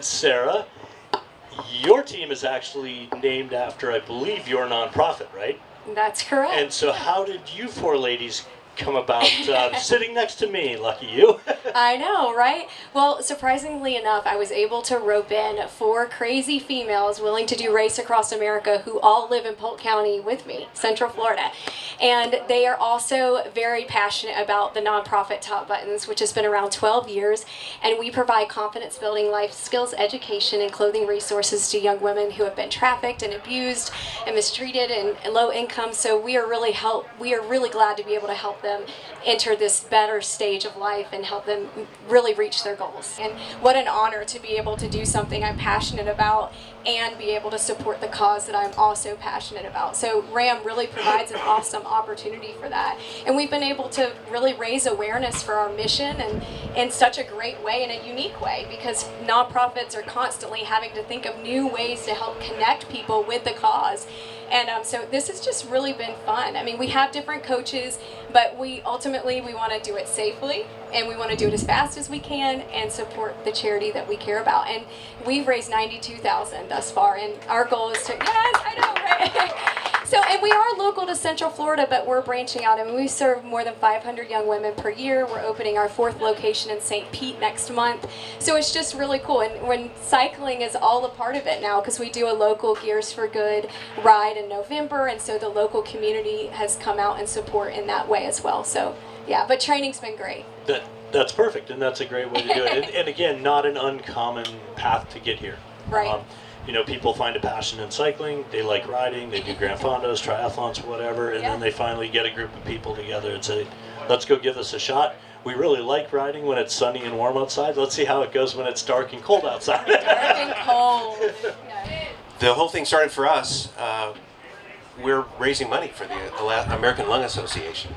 Sarah, your team is actually named after, I believe, your nonprofit, right? That's correct. And so how did you four ladies come about sitting next to me? Lucky you. I know, right? Well, surprisingly enough, I was able to rope in 4 crazy females willing to do Race Across America who all live in Polk County with me, Central Florida. And they are also very passionate about the nonprofit Top Buttons, which has been around 12 years. And we provide confidence building, life skills education, and clothing resources to young women who have been trafficked and abused and mistreated and low income. So we are really glad to be able to help them enter this better stage of life and help them really reach their goals. And what an honor to be able to do something I'm passionate about and be able to support the cause that I'm also passionate about. So RAAM really provides an awesome opportunity for that. And we've been able to really raise awareness for our mission and in such a great way, in a unique way, because nonprofits are constantly having to think of new ways to help connect people with the cause. And so this has just really been fun. I mean, we have different coaches, but we ultimately want to do it safely, and we want to do it as fast as we can and support the charity that we care about. And we've raised $92,000 thus far, and our goal is to, yes, I know, right? So, and we are local to Central Florida, but we're branching out. I mean, we serve more than 500 young women per year. We're opening our 4th location in St. Pete next month. So it's just really cool. And when cycling is all a part of it now, because we do a local Gears for Good ride in November, and so the local community has come out and support in that way as well. So, yeah, but training's been great. That's perfect, and that's a great way to do it. And again, not an uncommon path to get here. Right. You know, people find a passion in cycling, they like riding, they do Grand Fondos, triathlons, whatever, and then they finally get a group of people together and say, let's go give this a shot. We really like riding when it's sunny and warm outside. Let's see how it goes when it's dark and cold outside. Dark and cold. The whole thing started for us. We're raising money for the American Lung Association.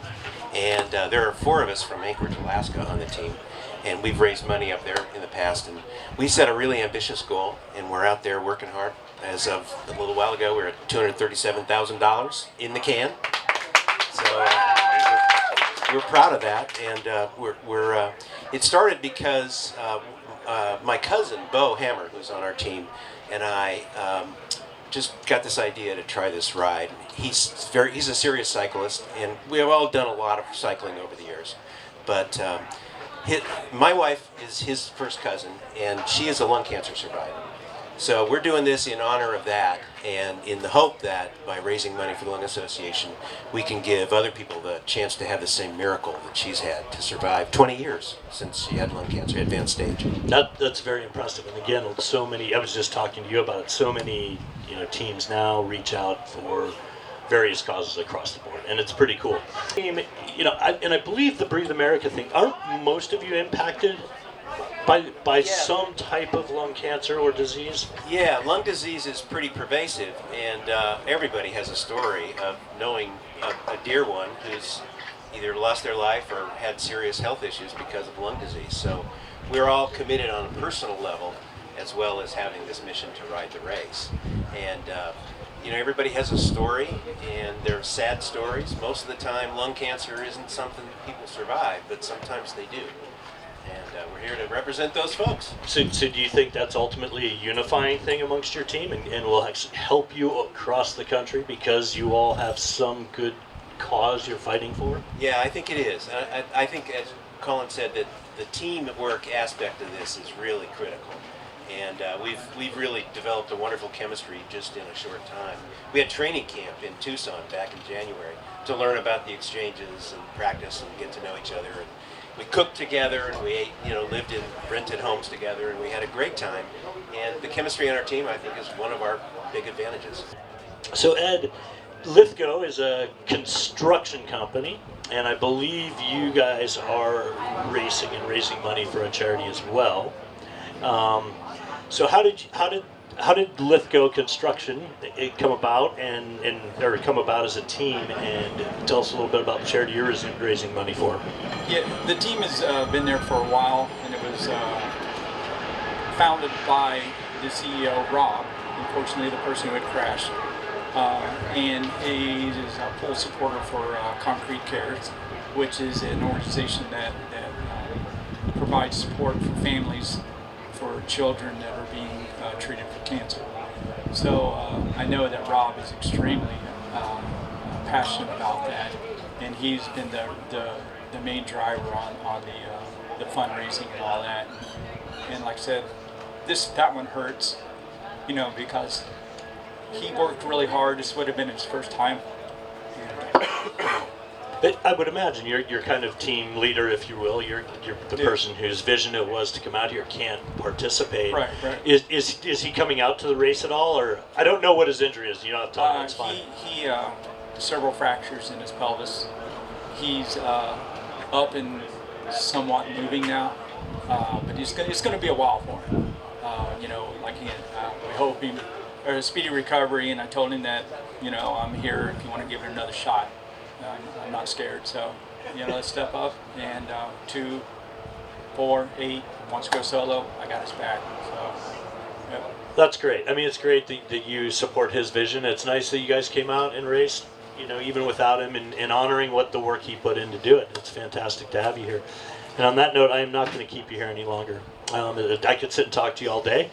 And there are 4 of us from Anchorage, Alaska on the team. And we've raised money up there in the past, and we set a really ambitious goal, and we're out there working hard. As of a little while ago, we're at $237,000 in the can. So we're proud of that, and it started because my cousin Bo Hammer, who's on our team, and I just got this idea to try this ride. He's a serious cyclist, and we have all done a lot of cycling over the years, but. My wife is his first cousin, and she is a lung cancer survivor. So we're doing this in honor of that, and in the hope that by raising money for the Lung Association, we can give other people the chance to have the same miracle that she's had, to survive 20 years since she had lung cancer, advanced stage. That's very impressive. And again, so many, I was just talking to you about it, so many teams now reach out for various causes across the board, and it's pretty cool. And I believe the Breathe America thing, aren't most of you impacted by some type of lung cancer or disease? Yeah, lung disease is pretty pervasive, and everybody has a story of knowing a dear one who's either lost their life or had serious health issues because of lung disease. So we're all committed on a personal level, as well as having this mission to ride the race. And everybody has a story, and they're sad stories. Most of the time, lung cancer isn't something that people survive, but sometimes they do. And we're here to represent those folks. So do you think that's ultimately a unifying thing amongst your team, and will actually help you across the country because you all have some good cause you're fighting for? Yeah, I think it is. I think, as Colin said, that the teamwork aspect of this is really critical. And we've really developed a wonderful chemistry just in a short time. We had training camp in Tucson back in January to learn about the exchanges and practice and get to know each other. And we cooked together, and we ate, lived in rented homes together, and we had a great time. And the chemistry on our team, I think, is one of our big advantages. So Ed, Lithgow is a construction company, and I believe you guys are racing and raising money for a charity as well. So how did Lithgow Construction come about or come about as a team, and tell us a little bit about the charity you're raising money for? Yeah, the team has been there for a while, and it was founded by the CEO, Rob, unfortunately the person who had crashed, and he is a full supporter for Concrete Cares, which is an organization that provides support for families for children that are being treated for cancer. So I know that Rob is extremely passionate about that, and he's been the main driver on the fundraising and all that. And like I said, that one hurts, you know, because he worked really hard. This would have been his first time. But I would imagine you're kind of team leader, if you will. You're the person whose vision it was to come out here can't participate. Right, right. Is he coming out to the race at all, or I don't know what his injury is. You don't have to tell me. It's fine. He several fractures in his pelvis. He's up and somewhat moving now, but it's going to be a while for him. You know, like we hope he a speedy recovery, and I told him that, you know, I'm here if you want to give it another shot. I'm not scared, so, you know, let's step up, and 2, 4, 8, wants to go solo, I got his back, so, yeah. That's great. I mean, it's great that you support his vision. It's nice that you guys came out and raced, you know, even without him, and honoring what the work he put in to do it. It's fantastic to have you here. And on that note, I am not going to keep you here any longer. I could sit and talk to you all day.